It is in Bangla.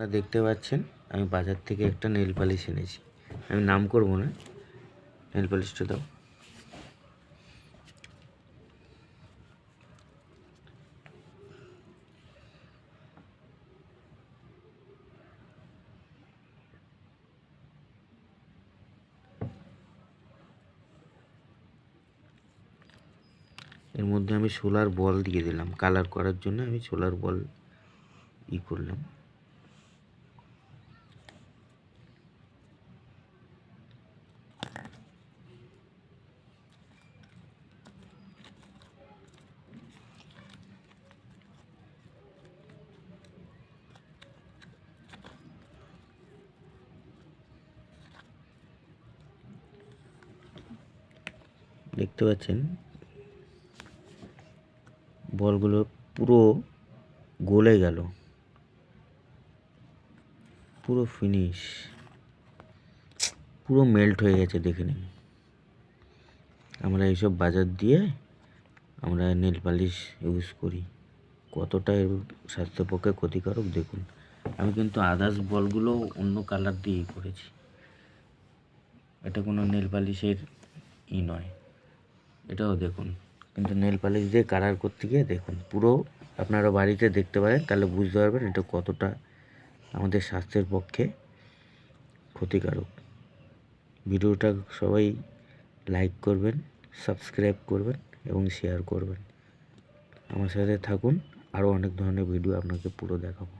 আপনারা দেখতে পাচ্ছেন আমি বাজার থেকে একটা নেল পালিশ এনেছি। আমি নাম করব না। নেল পালিশটা দাও। এর মধ্যে আমি সোলার বল দিয়ে দিলাম, কালার করার জন্য আমি সোলার বল করলাম। দেখতে পাচ্ছেন বলগুলো পুরো গলে গেল, পুরো ফিনিশ, পুরো মেল্ট হয়ে গেছে। দেখে নিন, আমরা এইসব বাজার দিয়ে আমরা নেল পালিশ ইউজ করি, কতটা এর স্বাস্থ্যের পক্ষে ক্ষতিকারক দেখুন। আমি কিন্তু আদার্স বলগুলো অন্য কালার দিয়েই করেছি, এটা কোনো নেল পালিশের নয়। এটাও দেখুন, কিন্তু নেল পালিশ দিয়ে কালার করতে গিয়ে দেখুন পুরো, আপনারা বাড়িতে দেখতে পারেন, তাহলে বুঝতে পারবেন এটা কতটা আমাদের স্বাস্থ্যের পক্ষে ক্ষতিকারক। ভিডিওটা সবাই লাইক করবেন, সাবস্ক্রাইব করবেন এবং শেয়ার করবেন। আমার সাথে থাকুন, আরও অনেক ধরনের ভিডিও আপনাকে পুরো দেখাবো।